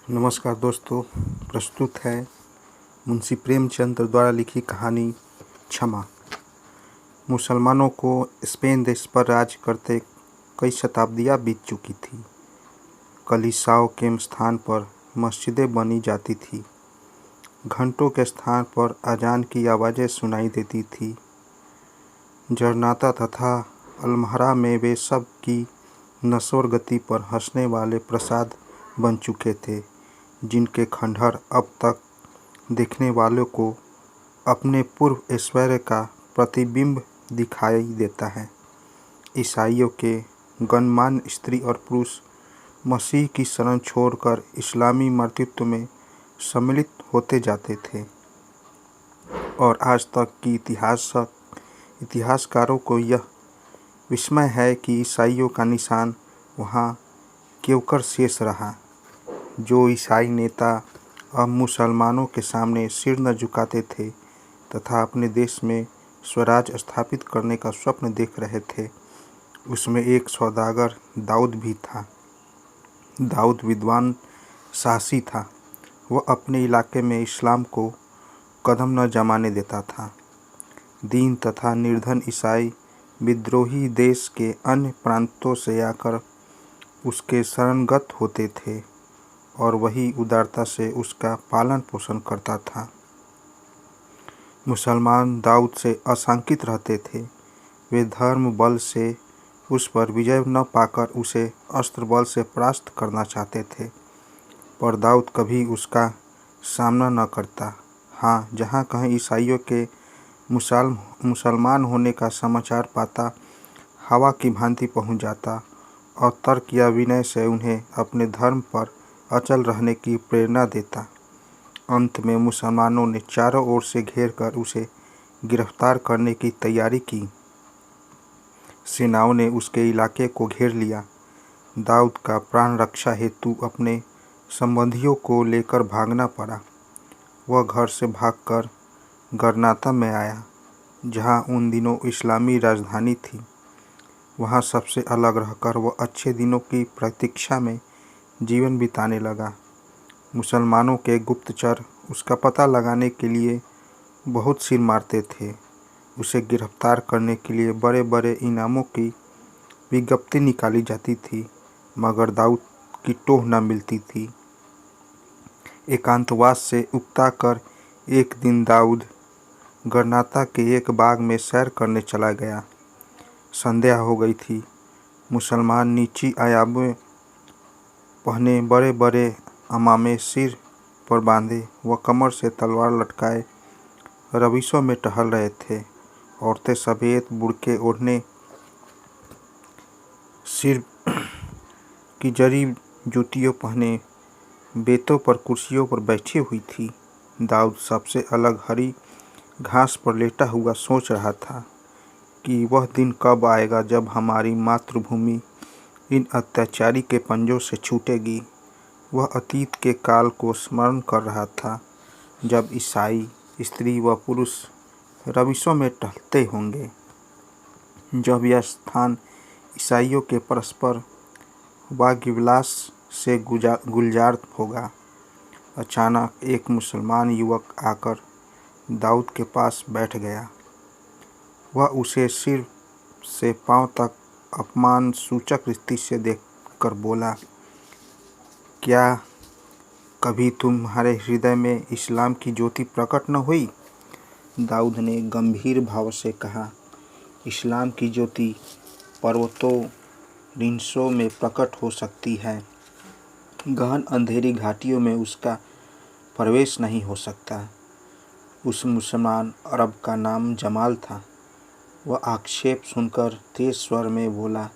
नमस्कार दोस्तों, प्रस्तुत है मुंशी प्रेमचंद द्वारा लिखी कहानी क्षमा। मुसलमानों को स्पेन देश पर राज करते कई शताब्दियां बीत चुकी थी। कलीसियाओं के स्थान पर मस्जिदें बनी जाती थी। घंटों के स्थान पर अजान की आवाज़ें सुनाई देती थी। जरनाता तथा अलमहरा में वे सब की नश्वर गति पर हंसने वाले प्रसाद बन चुके थे, जिनके खंडहर अब तक देखने वालों को अपने पूर्व ऐश्वर्य का प्रतिबिंब दिखाई देता है। ईसाइयों के गणमान्य स्त्री और पुरुष मसीह की शरण छोड़कर इस्लामी मर्तृत्व में सम्मिलित होते जाते थे, और आज तक की इतिहासकारों को यह विस्मय है कि ईसाइयों का निशान वहाँ क्योंकर शेष रहा। जो ईसाई नेता अब मुसलमानों के सामने सिर न झुकाते थे तथा अपने देश में स्वराज स्थापित करने का स्वप्न देख रहे थे, उसमें एक सौदागर दाऊद भी था। दाऊद विद्वान साहसी था। वह अपने इलाके में इस्लाम को कदम न जमाने देता था। दीन तथा निर्धन ईसाई विद्रोही देश के अन्य प्रांतों से आकर उसके शरणगत होते थे और वही उदारता से उसका पालन पोषण करता था। मुसलमान दाऊद से आशंकित रहते थे। वे धर्म बल से उस पर विजय न पाकर उसे अस्त्र बल से परास्त करना चाहते थे, पर दाऊद कभी उसका सामना न करता। हाँ, जहाँ कहीं ईसाइयों के मुसलमान होने का समाचार पाता, हवा की भांति पहुँच जाता और तर्क या विनय से उन्हें अपने धर्म पर अचल रहने की प्रेरणा देता। अंत में मुसलमानों ने चारों ओर से घेर कर उसे गिरफ्तार करने की तैयारी की। सेनाओं ने उसके इलाके को घेर लिया। दाऊद का प्राण रक्षा हेतु अपने संबंधियों को लेकर भागना पड़ा। वह घर से भागकर गरनाता में आया, जहाँ उन दिनों इस्लामी राजधानी थी। वहाँ सबसे अलग रहकर वह अच्छे दिनों की प्रतीक्षा में जीवन बिताने लगा। मुसलमानों के गुप्तचर उसका पता लगाने के लिए बहुत सिर मारते थे। उसे गिरफ्तार करने के लिए बड़े बड़े इनामों की विज्ञप्ति निकाली जाती थी, मगर दाऊद की टोह न मिलती थी। एकांतवास से उकता कर एक दिन दाऊद गरनाता के एक बाग में सैर करने चला गया। संध्या हो गई थी। मुसलमान नीची आयाबें पहने, बड़े बड़े अमामे सिर पर बांधे व कमर से तलवार लटकाए रविशों में टहल रहे थे। औरतें सफ़ेद बुर्के ओढ़ने, सिर की जरी जूतियों पहने बेतों पर कुर्सियों पर बैठी हुई थी। दाऊद सबसे अलग हरी घास पर लेटा हुआ सोच रहा था कि वह दिन कब आएगा जब हमारी मातृभूमि इन अत्याचारी के पंजों से छूटेगी। वह अतीत के काल को स्मरण कर रहा था, जब ईसाई स्त्री व पुरुष रविशों में टहलते होंगे, जब यह स्थान ईसाइयों के परस्पर वाग्विलास से गुलजार होगा। अचानक एक मुसलमान युवक आकर दाऊद के पास बैठ गया। वह उसे सिर से पांव तक अपमान सूचक दृष्टि से देखकर बोला, क्या कभी तुम्हारे हृदय में इस्लाम की ज्योति प्रकट न हुई? दाऊद ने गंभीर भाव से कहा, इस्लाम की ज्योति पर्वतों रिंसों में प्रकट हो सकती है, गहन अंधेरी घाटियों में उसका प्रवेश नहीं हो सकता। उस मुसलमान अरब का नाम जमाल था। वह आक्षेप सुनकर तेज स्वर में बोला,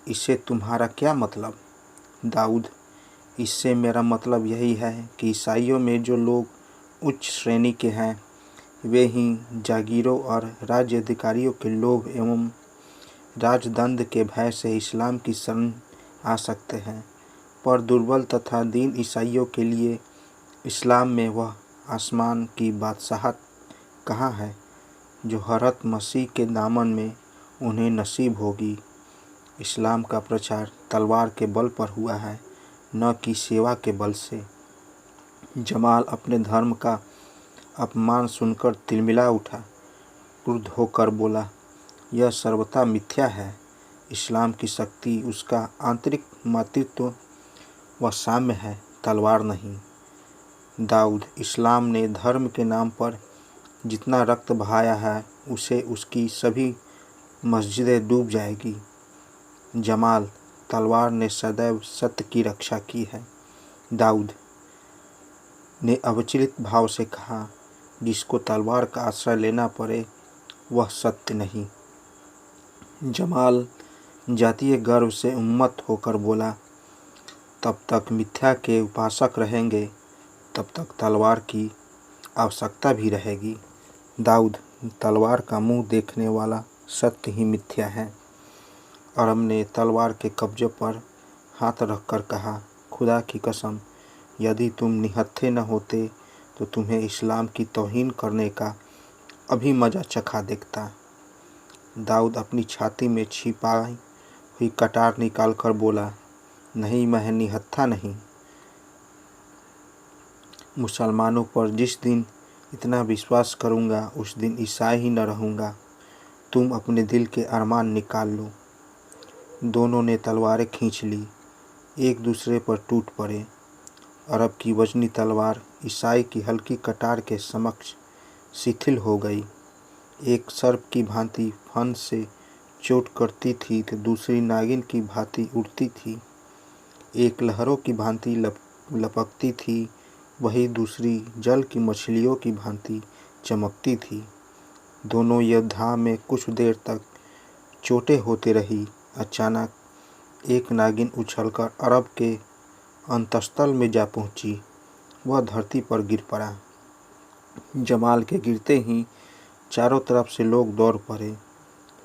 इससे तुम्हारा क्या मतलब? दाऊद, इससे मेरा मतलब यही है कि ईसाइयों में जो लोग उच्च श्रेणी के हैं, वे ही जागीरों और राज्य अधिकारियों के लोभ एवं राजदंड के भय से इस्लाम की शरण आ सकते हैं, पर दुर्बल तथा दीन ईसाइयों के लिए इस्लाम में वह आसमान की बादशाहत कहाँ है जो हज़रत मसीह के दामन में उन्हें नसीब होगी। इस्लाम का प्रचार तलवार के बल पर हुआ है, न कि सेवा के बल से। जमाल अपने धर्म का अपमान सुनकर तिलमिला उठा। क्रुद्ध होकर बोला, यह सर्वथा मिथ्या है। इस्लाम की शक्ति उसका आंतरिक मातृत्व व साम्य है, तलवार नहीं। दाऊद, इस्लाम ने धर्म के नाम पर जितना रक्त बहाया है उसे उसकी सभी मस्जिदें डूब जाएगी। जमाल, तलवार ने सदैव सत्य की रक्षा की है। दाऊद ने अविचलित भाव से कहा, जिसको तलवार का आश्रय लेना पड़े वह सत्य नहीं। जमाल जातीय गर्व से उन्मत्त होकर बोला, तब तक मिथ्या के उपासक रहेंगे तब तक तलवार की आवश्यकता भी रहेगी। दाऊद, तलवार का मुंह देखने वाला सत्य ही मिथ्या है। अरब ने तलवार के कब्जे पर हाथ रखकर कहा, खुदा की कसम, यदि तुम निहत्थे न होते तो तुम्हें इस्लाम की तौहीन करने का अभी मज़ा चखा देखता। दाऊद अपनी छाती में छिपाई हुई कटार निकालकर बोला, नहीं, मैं निहत्था नहीं। मुसलमानों पर जिस दिन इतना विश्वास करूँगा उस दिन ईसाई ही न रहूँगा। तुम अपने दिल के अरमान निकाल लो। दोनों ने तलवारें खींच ली, एक दूसरे पर टूट पड़े। अरब की वजनी तलवार ईसाई की हल्की कटार के समक्ष शिथिल हो गई। एक सर्प की भांति फन से चोट करती थी तो दूसरी नागिन की भांति उड़ती थी। एक लहरों की भांति लपकती थी, वही दूसरी जल की मछलियों की भांति चमकती थी। दोनों योद्धा में कुछ देर तक चोटें होती रही। अचानक एक नागिन उछलकर अरब के अंतस्तल में जा पहुंची। वह धरती पर गिर पड़ा। जमाल के गिरते ही चारों तरफ से लोग दौड़ पड़े।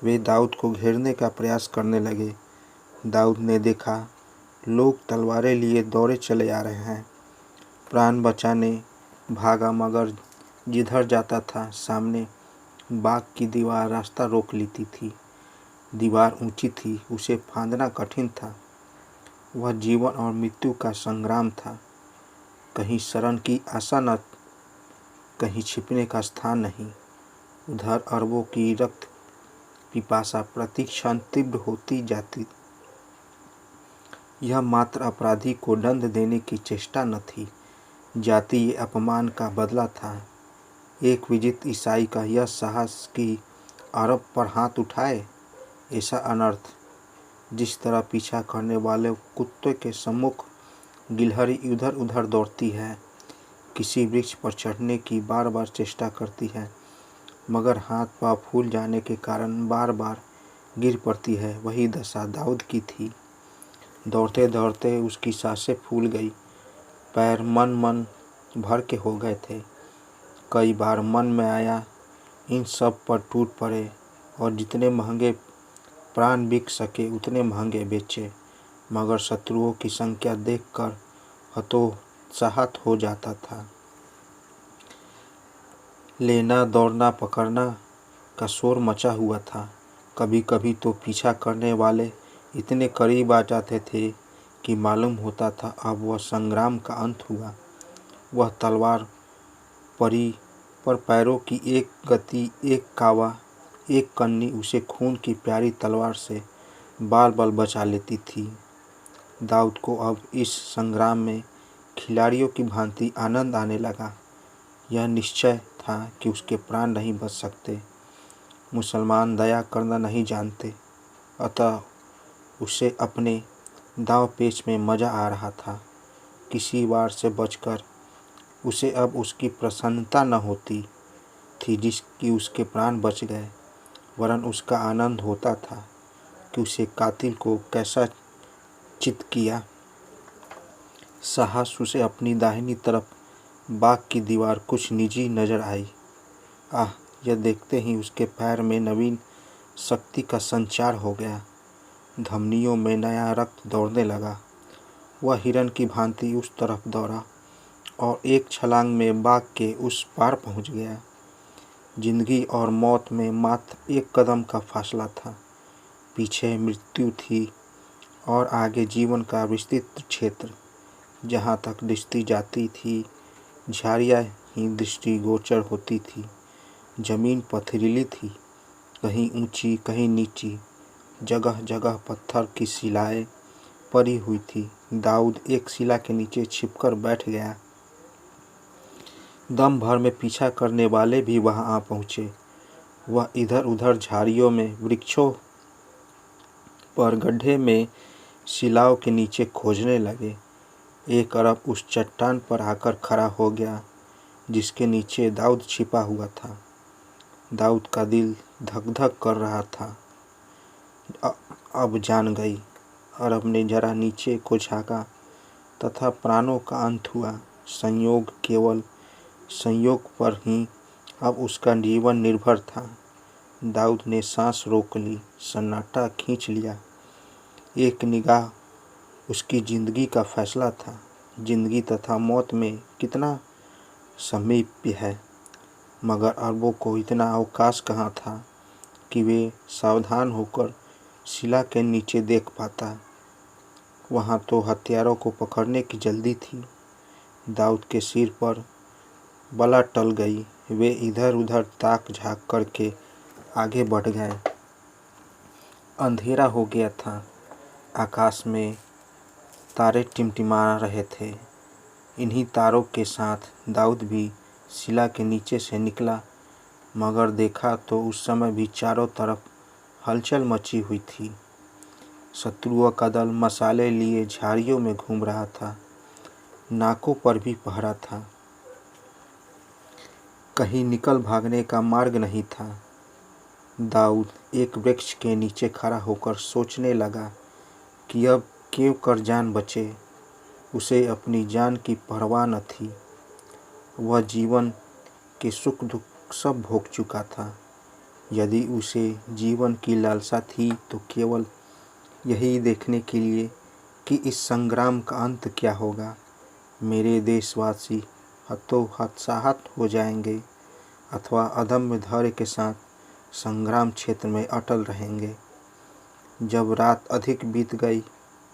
वे दाऊद को घेरने का प्रयास करने लगे। दाऊद ने देखा, लोग तलवारें लिए दौड़े चले आ रहे हैं। प्राण बचाने भागा, मगर जिधर जाता था सामने बाग की दीवार रास्ता रोक लेती थी। दीवार ऊंची थी, उसे फांदना कठिन था। वह जीवन और मृत्यु का संग्राम था। कहीं शरण की आशा न, कहीं छिपने का स्थान नहीं। उधर अरबों की रक्त पिपासा प्रतिक्षण तीव्र होती जाती। यह मात्र अपराधी को दंड देने की चेष्टा न थी, जातीय अपमान का बदला था। एक विजित ईसाई का यह साहस कि अरब पर हाथ उठाए, ऐसा अनर्थ जिस तरह पीछा करने वाले कुत्ते के सम्मुख गिलहरी इधर उधर दौड़ती है, किसी वृक्ष पर चढ़ने की बार बार चेष्टा करती है मगर हाथ पांव फूल जाने के कारण बार बार गिर पड़ती है, वही दशा दाऊद की थी। दौड़ते दौड़ते उसकी सांसें फूल गई, पैर मन भर के हो गए थे। कई बार मन में आया इन सब पर टूट पड़े और जितने महंगे प्राण बिक सके उतने महंगे बेचे, मगर शत्रुओं की संख्या देखकर हतोत्साहित हो जाता था। लेना दौड़ना पकड़ना का शोर मचा हुआ था। कभी कभी तो पीछा करने वाले इतने करीब आ जाते थे कि मालूम होता था अब वह संग्राम का अंत हुआ। वह तलवार परी पर पैरों की एक गति, एक कावा, एक कन्नी उसे खून की प्यारी तलवार से बाल बाल बचा लेती थी। दाऊद को अब इस संग्राम में खिलाड़ियों की भांति आनंद आने लगा। यह निश्चय था कि उसके प्राण नहीं बच सकते। मुसलमान दया करना नहीं जानते, अतः उसे अपने दांव पेच में मज़ा आ रहा था। किसी वार से बचकर उसे अब उसकी प्रसन्नता न होती थी जिसकी उसके प्राण बच गए, वरन उसका आनंद होता था कि उसे कातिल को कैसा चित किया। साहस उसे अपनी दाहिनी तरफ बाग की दीवार कुछ निजी नजर आई। आह, यह देखते ही उसके पैर में नवीन शक्ति का संचार हो गया। धमनियों में नया रक्त दौड़ने लगा। वह हिरन की भांति उस तरफ दौड़ा और एक छलांग में बाग के उस पार पहुंच गया। जिंदगी और मौत में मात्र एक कदम का फासला था। पीछे मृत्यु थी और आगे जीवन का विस्तृत क्षेत्र। जहाँ तक दृष्टि जाती थी झाड़ियाँ ही दृष्टिगोचर होती थी। जमीन पथरीली थी, कहीं ऊंची कहीं नीची, जगह जगह पत्थर की शिलाएं पड़ी हुई थी। दाऊद एक शिला के नीचे छिपकर बैठ गया। दम भर में पीछा करने वाले भी वहां आ पहुंचे। वह इधर उधर झाड़ियों में, वृक्षों पर, गड्ढे में शिलाओं के नीचे खोजने लगे। एक अरब उस चट्टान पर आकर खड़ा हो गया जिसके नीचे दाऊद छिपा हुआ था। दाऊद का दिल धक धक कर रहा था। अब जान गई। अरब ने जरा नीचे को झाँका तथा प्राणों का अंत हुआ। संयोग, केवल संयोग पर ही अब उसका जीवन निर्भर था। दाऊद ने सांस रोक ली, सन्नाटा खींच लिया। एक निगाह उसकी जिंदगी का फैसला था। जिंदगी तथा मौत में कितना सामीप्य है, मगर अरबों को इतना अवकाश कहाँ था कि वे सावधान होकर शिला के नीचे देख पाता। वहाँ तो हथियारों को पकड़ने की जल्दी थी। दाऊद के सिर पर बला टल गई। वे इधर उधर ताक झाँक करके आगे बढ़ गए। अंधेरा हो गया था। आकाश में तारे टिमटिमा रहे थे। इन्हीं तारों के साथ दाऊद भी शिला के नीचे से निकला, मगर देखा तो उस समय भी चारों तरफ हलचल मची हुई थी। शत्रुओं का दल मसाले लिए झाड़ियों में घूम रहा था। नाकों पर भी पहरा था। कहीं निकल भागने का मार्ग नहीं था। दाऊद एक वृक्ष के नीचे खड़ा होकर सोचने लगा कि अब क्यों कर जान बचे। उसे अपनी जान की परवाह न थी। वह जीवन के सुख दुख सब भोग चुका था। यदि उसे जीवन की लालसा थी तो केवल यही देखने के लिए कि इस संग्राम का अंत क्या होगा। मेरे देशवासी हतोत्साहित हो जाएंगे अथवा अदम्य धैर्य के साथ संग्राम क्षेत्र में अटल रहेंगे। जब रात अधिक बीत गई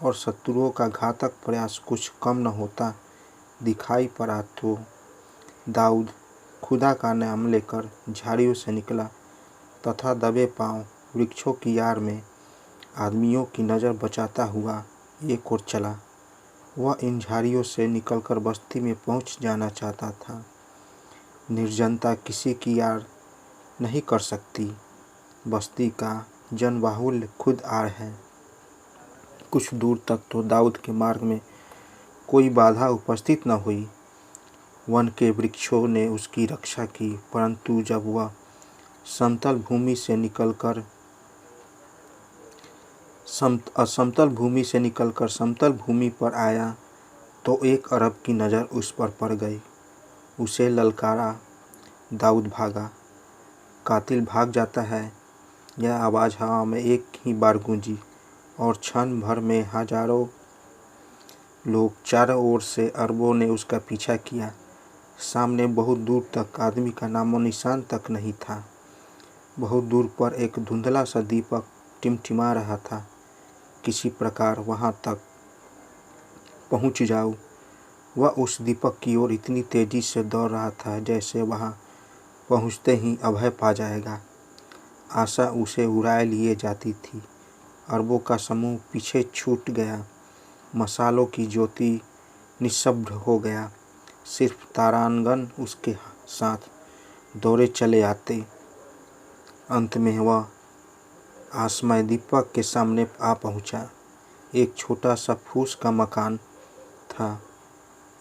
और शत्रुओं का घातक प्रयास कुछ कम न होता दिखाई पड़ा तो दाऊद खुदा का नाम लेकर झाड़ियों से निकला तथा दबे पांव वृक्षों की आड़ में आदमियों की नज़र बचाता हुआ एक ओर चला। वह इन झाड़ियों से निकलकर बस्ती में पहुंच जाना चाहता था। निर्जनता किसी की आड़ नहीं कर सकती। बस्ती का जनबाहुल्य खुद आड़ है। कुछ दूर तक तो दाऊद के मार्ग में कोई बाधा उपस्थित न हुई। वन के वृक्षों ने उसकी रक्षा की, परंतु जब वह समतल भूमि से निकलकर समतल भूमि पर आया तो एक अरब की नज़र उस पर पड़ गई। उसे ललकारा। दाऊद भागा। कातिल भाग जाता है। यह आवाज़ हवा में एक ही बार गूंजी और क्षण भर में हजारों लोग चारों ओर से अरबों ने उसका पीछा किया। सामने बहुत दूर तक आदमी का नामो निशान तक नहीं था। बहुत दूर पर एक धुंधला सा दीपक टिमटिमा रहा था। किसी प्रकार वहां तक पहुंच जाऊं। वह उस दीपक की ओर इतनी तेजी से दौड़ रहा था जैसे वहां पहुंचते ही अभय पा जाएगा। आशा उसे उड़ाए लिए जाती थी। अरबों का समूह पीछे छूट गया। मसालों की ज्योति निःशब्द हो गया। सिर्फ तारांगन उसके साथ दौड़े चले आते। अंत में वह आसमय दीपक के सामने आ पहुंचा। एक छोटा सा फूस का मकान था।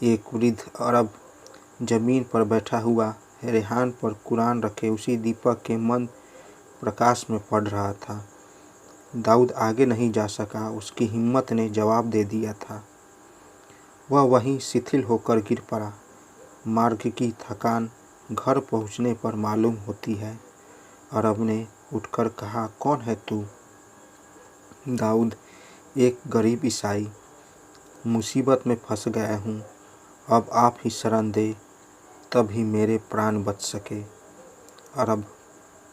एक वृद्ध अरब जमीन पर बैठा हुआ रेहान पर कुरान रखे उसी दीपक के मंद प्रकाश में पढ़ रहा था। दाऊद आगे नहीं जा सका। उसकी हिम्मत ने जवाब दे दिया था। वह वहीं शिथिल होकर गिर पड़ा। मार्ग की थकान घर पहुंचने पर मालूम होती है। अरब ने उठकर कहा, कौन है तू? दाऊद, एक गरीब ईसाई। मुसीबत में फंस गया हूँ। अब आप ही शरण दे, तभी मेरे प्राण बच सके। अरब,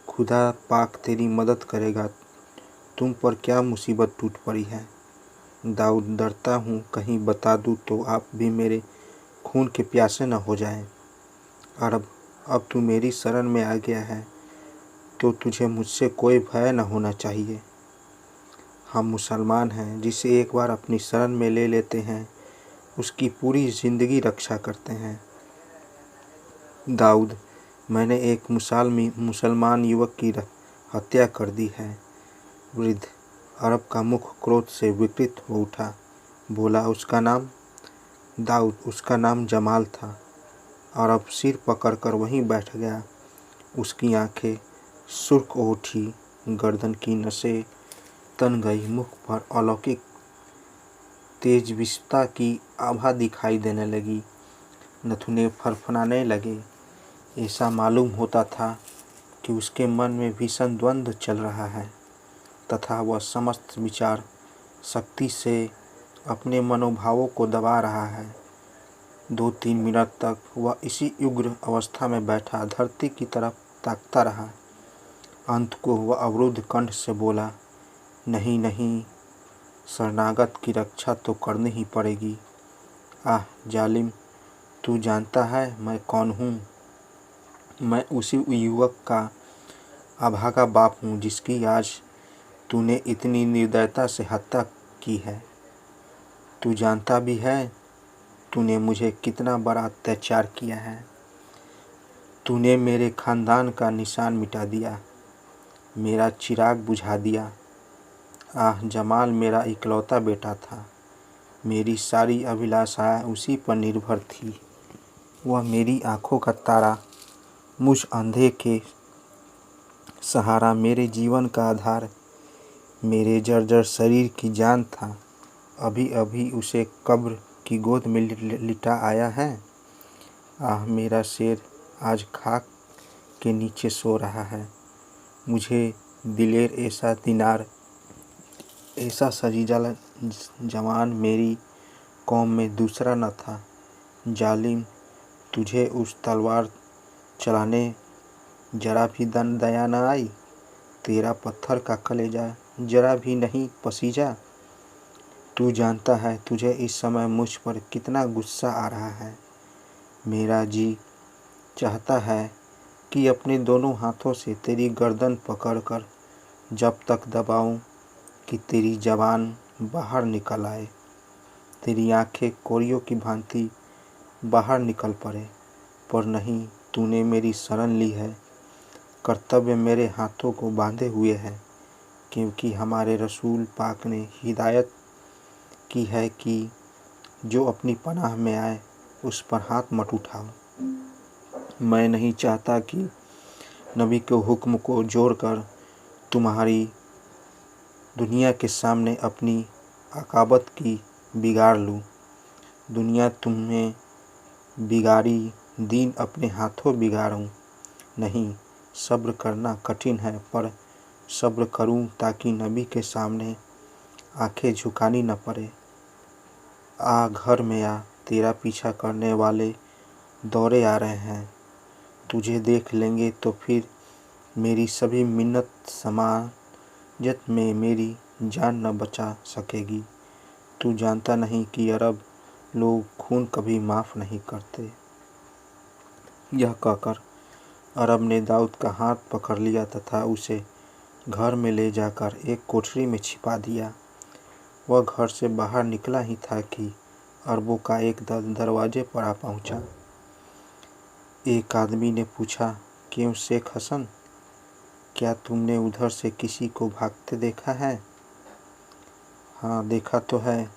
खुदा पाक तेरी मदद करेगा। तुम पर क्या मुसीबत टूट पड़ी है? दाऊद, डरता हूँ कहीं बता दूँ तो आप भी मेरे खून के प्यासे न हो जाएं। अरब, अब तू मेरी शरण में आ गया है तो तुझे मुझसे कोई भय न होना चाहिए। हम मुसलमान हैं, जिसे एक बार अपनी शरण में ले लेते हैं उसकी पूरी ज़िंदगी रक्षा करते हैं। दाऊद, मैंने एक मुसलमान युवक की हत्या कर दी है। वृद्ध अरब का मुख क्रोध से विकृत हो उठा। बोला, उसका नाम? दाऊद, उसका नाम जमाल था। अरब सिर पकड़कर वहीं बैठ गया। उसकी आंखें सुर्ख हो उठी, गर्दन की नसें तन गई, मुख पर अलौकिक तेजस्विता की आभा दिखाई देने लगी, नथुने फड़फड़ाने लगे। ऐसा मालूम होता था कि उसके मन में भीषण द्वंद्व चल रहा है तथा वह समस्त विचार शक्ति से अपने मनोभावों को दबा रहा है। 2-3 मिनट तक वह इसी उग्र अवस्था में बैठा धरती की तरफ ताकता रहा। अंत को वह अवरुद्ध कंठ से बोला, नहीं नहीं, शरणागत की रक्षा तो करनी ही पड़ेगी। आह जालिम, तू जानता है मैं कौन हूँ? मैं उसी युवक का अभागा बाप हूँ जिसकी आज तूने इतनी निर्दयता से हत्या की है। तू जानता भी है तूने मुझे कितना बड़ा अत्याचार किया है। तूने मेरे खानदान का निशान मिटा दिया, मेरा चिराग बुझा दिया। आह, जमाल मेरा इकलौता बेटा था, मेरी सारी अभिलाषाएं उसी पर निर्भर थी। वह मेरी आंखों का तारा, मुझ अंधे के सहारा, मेरे जीवन का आधार, मेरे जर्जर शरीर की जान था। अभी अभी उसे कब्र की गोद में लिटा आया है। आह, मेरा शेर आज खाक के नीचे सो रहा है। मुझे दिलेर ऐसा दिनार, ऐसा सजीला जवान मेरी कौम में दूसरा न था। जालिम, तुझे उस तलवार चलाने जरा भी दया न आई? तेरा पत्थर का कलेजा जरा भी नहीं पसीजा? तू जानता है तुझे इस समय मुझ पर कितना गुस्सा आ रहा है। मेरा जी चाहता है कि अपने दोनों हाथों से तेरी गर्दन पकड़कर जब तक दबाऊं कि तेरी ज़बान बाहर निकल आए, तेरी आंखें कोरियों की भांति बाहर निकल पड़े। पर नहीं, तूने मेरी शरण ली है। कर्तव्य मेरे हाथों को बांधे हुए है, क्योंकि हमारे रसूल पाक ने हिदायत की है कि जो अपनी पनाह में आए उस पर हाथ मत उठाओ। मैं नहीं चाहता कि नबी के हुक्म को जोड़कर तुम्हारी दुनिया के सामने अपनी अकाबत की बिगाड़ लूँ। दुनिया तुम्हें बिगाड़ी, दीन अपने हाथों बिगाड़ूं। नहीं, सब्र करना कठिन है, पर सब्र करूं ताकि नबी के सामने आंखें झुकानी न पड़े। आ घर में आ, तेरा पीछा करने वाले दौड़े आ रहे हैं। तुझे देख लेंगे तो फिर मेरी सभी मिन्नत समाजत में मेरी जान न बचा सकेगी। तू जानता नहीं कि अरब लोग खून कभी माफ़ नहीं करते। यह कहकर अरब ने दाऊद का हाथ पकड़ लिया तथा उसे घर में ले जाकर एक कोठरी में छिपा दिया। वह घर से बाहर निकला ही था कि अरबों का एक दल दरवाजे पर आ पहुंचा। एक आदमी ने पूछा, क्यों शेख हसन, क्या तुमने उधर से किसी को भागते देखा है? हाँ, देखा तो है।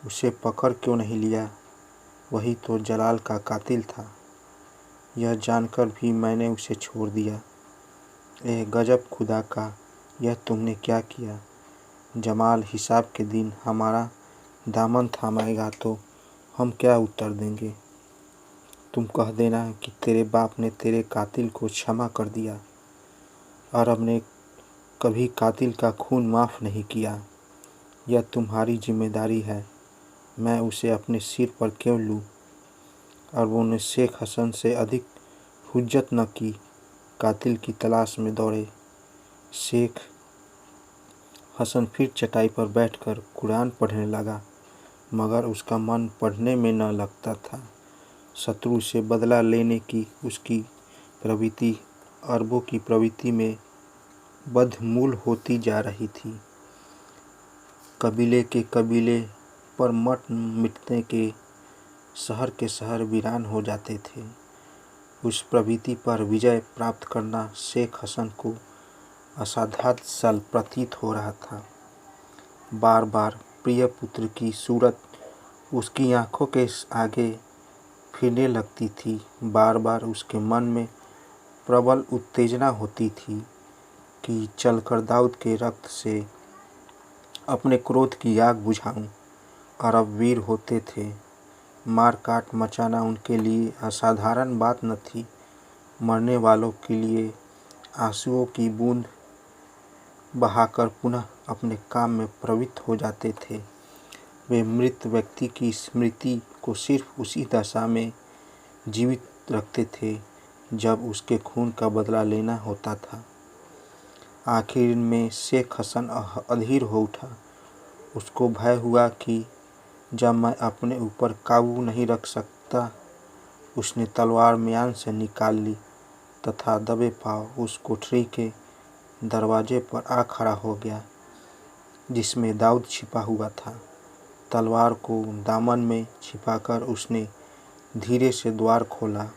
उसे पकड़ क्यों नहीं लिया? वही तो जलाल का कातिल था। यह जानकर भी मैंने उसे छोड़ दिया। ए गजब खुदा का, यह तुमने क्या किया? जमाल हिसाब के दिन हमारा दामन थामेगा तो हम क्या उत्तर देंगे? तुम कह देना कि तेरे बाप ने तेरे कातिल को क्षमा कर दिया। अरब ने कभी कातिल का खून माफ़ नहीं किया। यह तुम्हारी जिम्मेदारी है। मैं उसे अपने सिर पर क्यों लूँ? अरबों ने शेख हसन से अधिक हुज्जत न की, कातिल की तलाश में दौड़े। शेख हसन फिर चटाई पर बैठकर कुरान पढ़ने लगा। मगर उसका मन पढ़ने में न लगता था। शत्रु से बदला लेने की उसकी प्रवृत्ति अरबों की प्रवृत्ति में बदमूल होती जा रही थी। कबीले के कबीले पर मट मिटने के शहर वीरान हो जाते थे। उस प्रवृत्ति पर विजय प्राप्त करना शेख हसन को असाध्य सल प्रतीत हो रहा था। बार बार प्रिय पुत्र की सूरत उसकी आंखों के आगे फिरने लगती थी। बार बार उसके मन में प्रबल उत्तेजना होती थी कि चलकर दाऊद के रक्त से अपने क्रोध की आग बुझाऊं। अरब वीर होते थे, मार काट मचाना उनके लिए असाधारण बात न थी। मरने वालों के लिए आंसुओं की बूंद बहाकर पुनः अपने काम में प्रवृत्त हो जाते थे। वे मृत व्यक्ति की स्मृति को सिर्फ उसी दशा में जीवित रखते थे जब उसके खून का बदला लेना होता था। आखिर में शेख हसन अधीर हो उठा। उसको भय हुआ कि जब मैं अपने ऊपर काबू नहीं रख सकता, उसने तलवार म्यान से निकाल ली तथा दबे पांव उस कोठरी के दरवाजे पर आ खड़ा हो गया जिसमें दाऊद छिपा हुआ था। तलवार को दामन में छिपाकर उसने धीरे से द्वार खोला।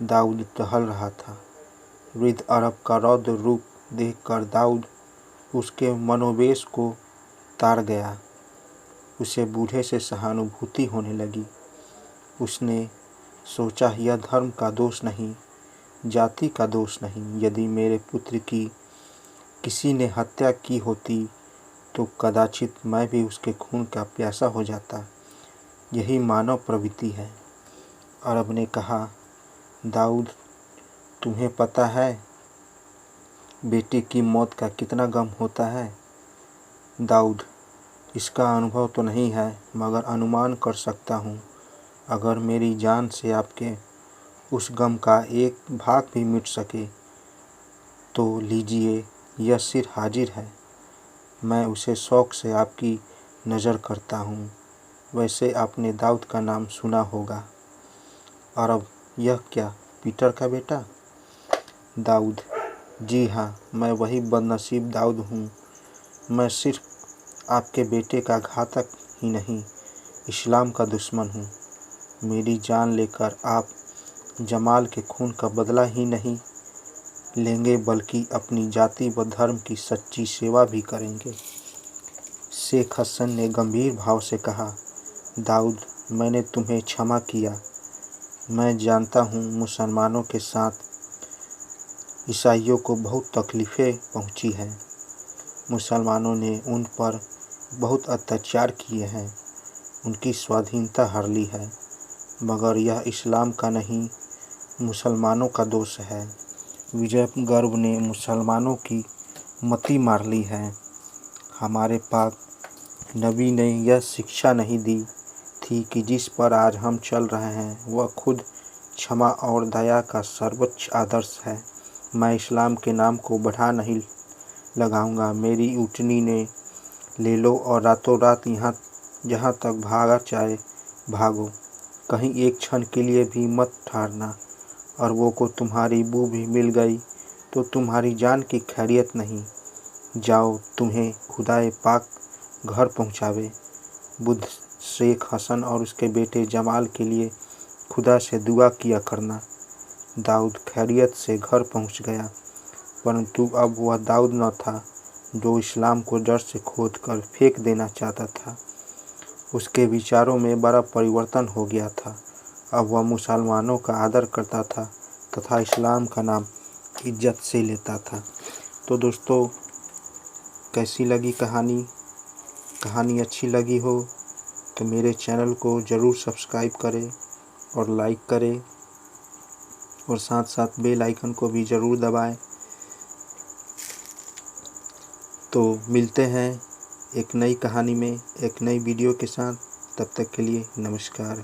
दाऊद टहल रहा था। वृद्ध अरब का रौद्र रूप देखकर दाऊद उसके मनोवेश को ताड़ गया। उसे बूढ़े से सहानुभूति होने लगी। उसने सोचा, यह धर्म का दोष नहीं, जाति का दोष नहीं। यदि मेरे पुत्र की किसी ने हत्या की होती तो कदाचित मैं भी उसके खून का प्यासा हो जाता। यही मानव प्रवृत्ति है। अरब ने कहा, दाऊद, तुम्हें पता है बेटे की मौत का कितना गम होता है? दाऊद, इसका अनुभव तो नहीं है, मगर अनुमान कर सकता हूँ। अगर मेरी जान से आपके उस गम का एक भाग भी मिट सके तो लीजिए, यह सिर हाजिर है। मैं उसे शौक से आपकी नज़र करता हूँ। वैसे आपने दाऊद का नाम सुना होगा। अरब, यह क्या, पीटर का बेटा? दाऊद, जी हाँ, मैं वही बदनसीब दाऊद हूँ। मैं सिर्फ आपके बेटे का घातक ही नहीं, इस्लाम का दुश्मन हूँ। मेरी जान लेकर आप जमाल के खून का बदला ही नहीं लेंगे बल्कि अपनी जाति व धर्म की सच्ची सेवा भी करेंगे। शेख हसन ने गंभीर भाव से कहा, दाऊद, मैंने तुम्हें क्षमा किया। मैं जानता हूँ मुसलमानों के साथ ईसाइयों को बहुत तकलीफ़ें पहुँची हैं। मुसलमानों ने उन पर बहुत अत्याचार किए हैं, उनकी स्वाधीनता हर ली है, मगर यह इस्लाम का नहीं, मुसलमानों का दोष है। विजय गर्व ने मुसलमानों की मति मार ली है। हमारे पाक नबी ने यह शिक्षा नहीं दी थी कि जिस पर आज हम चल रहे हैं वह खुद क्षमा और दया का सर्वोच्च आदर्श है। मैं इस्लाम के नाम को बढ़ा नहीं लगाऊंगा। मेरी ऊँटनी ने ले लो और रातों रात जहाँ तक भागा चाहे भागो। कहीं एक क्षण के लिए भी मत ठहरना। अरबों को तुम्हारी बू भी मिल गई तो तुम्हारी जान की खैरियत नहीं। जाओ, तुम्हें खुदाए पाक घर पहुँचावे। बुद्ध शेख हसन और उसके बेटे जमाल के लिए खुदा से दुआ किया करना। दाऊद खैरियत से घर पहुँच गया, परंतु अब वह दाऊद न था जो इस्लाम को जड़ से खोद कर फेंक देना चाहता था। उसके विचारों में बड़ा परिवर्तन हो गया था। अब वह मुसलमानों का आदर करता था तथा इस्लाम का नाम इज्जत से लेता था। तो दोस्तों, कैसी लगी कहानी? कहानी अच्छी लगी हो तो मेरे चैनल को ज़रूर सब्सक्राइब करें और लाइक करें और साथ साथ बेल आइकन को भी ज़रूर दबाएं। तो मिलते हैं एक नई कहानी में, एक नई वीडियो के साथ। तब तक के लिए नमस्कार।